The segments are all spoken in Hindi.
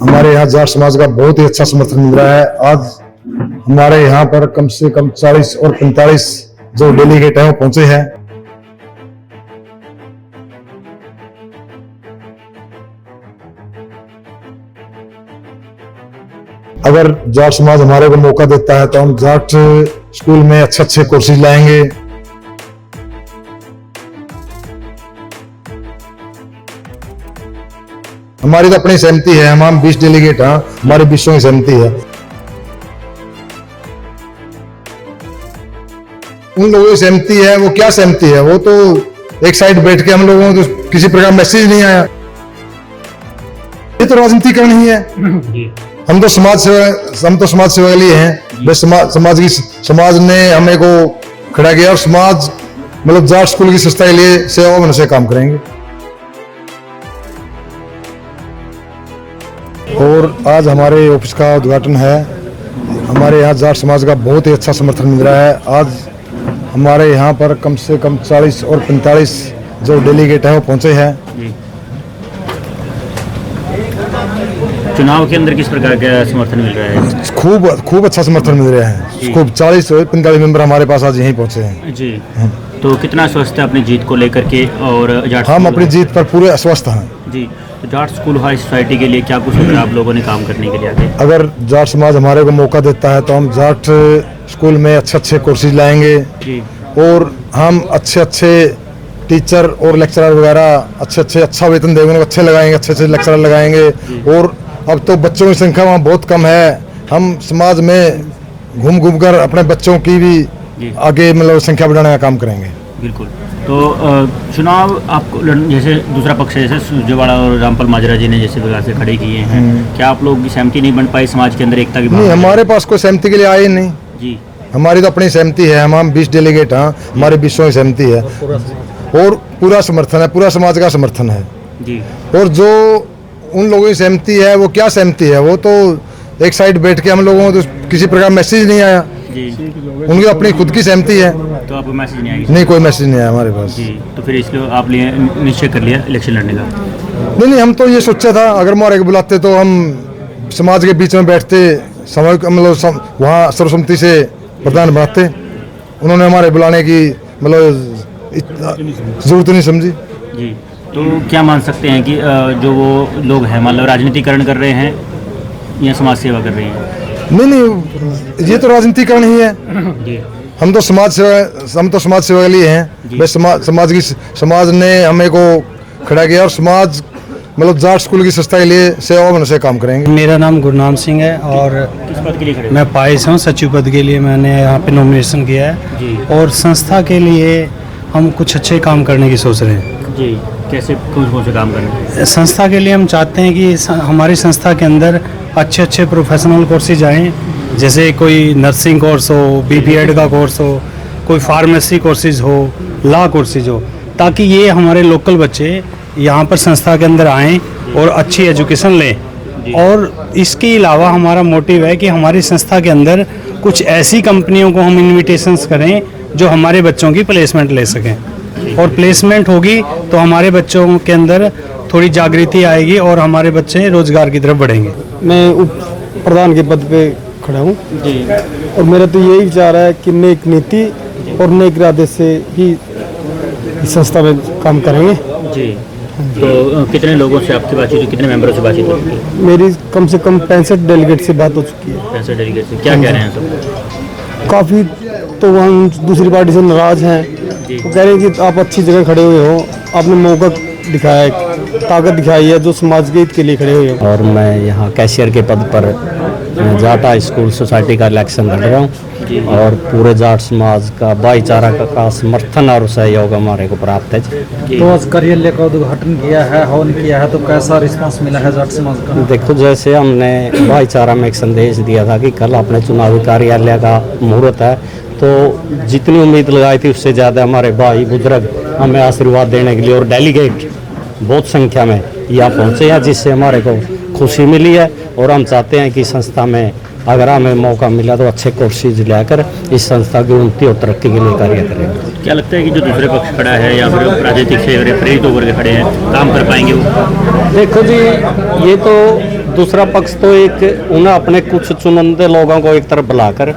हमारे यहाँ जाट समाज का बहुत ही अच्छा समर्थन मिल रहा है। आज हमारे यहाँ पर कम से कम 40 और 45 जो डेलीगेट हैं वो पहुंचे हैं। अगर जाट समाज हमारे को मौका देता है तो हम जाट स्कूल में अच्छे कोर्सेज लाएंगे। हमारी तो अपनी सहमति है, हम 20 डेलीगेट हैं, हमारे 20 की सहमति है। उन लोगों की सहमति है, वो क्या सहमति है, वो तो एक साइड बैठ के हम लोगों को तो किसी प्रकार मैसेज नहीं आया। ये तो राजनीतिकरण ही है। हम तो समाज सेवा के लिए हैं। समाज ने हमें को खड़ा किया और समाज मतलब जाट स्कूल की संस्था के लिए सेवा मन से काम करेंगे। और आज हमारे ऑफिस का उद्घाटन है। हमारे यहाँ जाट समाज का बहुत ही अच्छा समर्थन मिल रहा है। आज हमारे यहाँ पर कम से कम 40 और 45 जो डेलीगेट हैं वो पहुंचे हैं। चुनाव के अंदर किस प्रकार का समर्थन मिल रहा है? खूब अच्छा समर्थन मिल रहा है। खूब 40 और 45 मेंबर हमारे पास आज यहीं पहुंचे हैं जी। तो कितना आश्वस्त है अपनी जीत को लेकर के? और जाट हम अपनी जीत पर पूरे आश्वस्त हैं जी। तो जाट स्कूल हाई सोसाइटी के लिए क्या कुछ आप लोगों ने काम करने के लिए आगे? अगर जाट समाज हमारे को मौका देता है तो हम जाट स्कूल में अच्छे कोर्सेज लाएंगे जी। और हम अच्छे टीचर और लेक्चरर वगैरह अच्छा वेतन देंगे, अच्छे लगाएंगे, अच्छे लेक्चरर लगाएंगे। और अब तो बच्चों की संख्या वहाँ बहुत कम है। हम समाज में घूम कर अपने बच्चों की भी आगे मतलब संख्या बढ़ाने का काम करेंगे। बिल्कुल। तो चुनाव आपको जैसे दूसरा पक्ष है, जैसे सुरजेवाला और रामपाल माजरा जी ने जैसे विकास से खड़े किए हैं, क्या आप लोग की सहमति नहीं बन पाई समाज के अंदर एकता की बात? नहीं, हमारे पास कोई सहमति के लिए आए नहीं जी। हमारी तो अपनी सहमति है। हम 20 डेलीगेट हैं, हमारे 20 की सहमति है और पूरा समर्थन है, पूरा समाज का समर्थन है जी। और जो उन लोगों की सहमति है, वो क्या सहमति है, वो तो एक साइड बैठ के हम लोगों को तो किसी प्रकार मैसेज नहीं आया जी। उनकी अपनी खुद की सहमति है। तो आपको मैसेज नहीं आएगी? नहीं, कोई मैसेज नहीं आया हमारे पास जी। तो फिर इसलिए आप लिए निश्चय कर लिया इलेक्शन लड़ने का? नहीं, हम तो ये सोचा था अगर हमारे को बुलाते तो हम समाज के बीच में बैठते, मतलब वहाँ सर्वसम्मति से प्रधान बनाते। उन्होंने हमारे बुलाने की मतलब जरूरत नहीं समझी जी। तो क्या मान सकते हैं कि जो वो लोग हैं मतलब राजनीतिकरण कर रहे हैं या समाज सेवा कर रहे हैं? नहीं, ये तो राजनीतिकरण ही है जी। हम तो समाज सेवा के लिए हैं। समाज ने हमें को खड़ा किया और समाज मतलब जाट स्कूल की संस्था के लिए सेवा मन से काम करेंगे। मेरा नाम गुरनाम सिंह है और किस पद के लिए खड़े? मैं पाइस हूँ। सचिव पद के लिए मैंने यहाँ पे नॉमिनेशन किया है जी। और संस्था के लिए हम कुछ अच्छे काम करने की सोच रहे हैं जी। कैसे कौन से काम करने? संस्था के लिए हम चाहते हैं कि हमारी संस्था के अंदर अच्छे प्रोफेशनल कोर्सेज आएँ, जैसे कोई नर्सिंग कोर्स हो, बीपीएड का कोर्स हो, कोई फार्मेसी कोर्सेज हो, लॉ कोर्सेज हो, ताकि ये हमारे लोकल बच्चे यहाँ पर संस्था के अंदर आएँ और अच्छी एजुकेशन लें। और इसके अलावा हमारा मोटिव है कि हमारी संस्था के अंदर कुछ ऐसी कंपनियों को हम इन्विटेशंस करें जो हमारे बच्चों की प्लेसमेंट ले सकें, और प्लेसमेंट होगी तो हमारे बच्चों के अंदर थोड़ी जागृति आएगी और हमारे बच्चे रोजगार की तरफ बढ़ेंगे। मैं उप प्रधान के पद पे खड़ा हूँ जी। और मेरा तो यही विचार है कि नेक नीति और नेक इरादे से ही इस संस्था में काम करेंगे जी। तो कितने लोगों से आपकी बातचीत हुई, कितने मेंबरों से बातचीत हुई? मेरी कम से कम 65 डेलीगेट से बात हो चुकी है। 65 डेलीगेट से क्या कह रहे हैं सब? काफ़ी तो वहाँ दूसरी पार्टी से नाराज हैं। वो कह रहे हैं कि आप अच्छी जगह खड़े हुए हो, आपने मौका दिखाया है, ताकत दिखाई है जो समाज के हित के लिए खड़े हुए हो। और मैं यहाँ कैशियर के पद पर जाट हाई स्कूल सोसाइटी का इलेक्शन लड़ रहा हूँ और पूरे जाट समाज का भाईचारा का समर्थन और सहयोग हमारे को प्राप्त है। तो आज कार्यालय का उद्घाटन किया है, हवन किया है, तो कैसा रिस्पांस मिला है जाट समाज का? देखो, जैसे हमने भाईचारा में एक संदेश दिया था कि कल अपने चुनावी कार्यालय का मुहूर्त है, तो जितनी उम्मीद लगाई थी उससे ज़्यादा हमारे भाई बुजुर्ग हमें आशीर्वाद देने के लिए और डेलीगेट बहुत संख्या में यहाँ पहुँचे हैं, जिससे हमारे को खुशी मिली है। और हम चाहते हैं कि संस्था में अगर हमें मौका मिला तो अच्छे कोर्सेज लेकर इस संस्था की उन्नति और तरक्की के लिए कार्य करेंगे। क्या लगता है कि जो दूसरे पक्ष खड़ा है या फिर राजनीतिक से प्रेरित होकर के खड़े हैं, काम कर पाएंगे वो? देखो जी, ये तो दूसरा पक्ष तो एक उन्हें अपने कुछ चुनिंदे लोगों को एक तरफ बुलाकर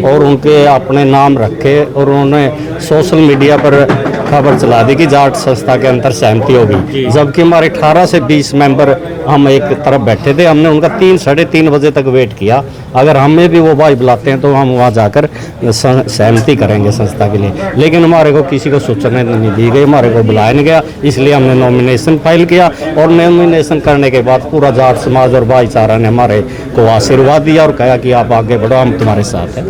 और उनके अपने नाम रखे और उन्होंने सोशल मीडिया पर खबर चला दी कि जाट संस्था के अंदर सहमति होगी, जबकि हमारे 18 से 20 मेंबर हम एक तरफ बैठे थे। हमने उनका 3-3:30 बजे तक वेट किया। अगर हमें भी वो भाई बुलाते हैं तो हम वहाँ जाकर सहमति करेंगे संस्था के लिए, लेकिन हमारे को किसी को सूचना नहीं दी गई, हमारे को बुलाया नहीं गया। इसलिए हमने नॉमिनेशन फाइल किया और नॉमिनेशन करने के बाद पूरा जाट समाज और भाईचारा ने हमारे को आशीर्वाद दिया और कहा कि आप आगे बढ़ो, हम तुम्हारे साथ हैं।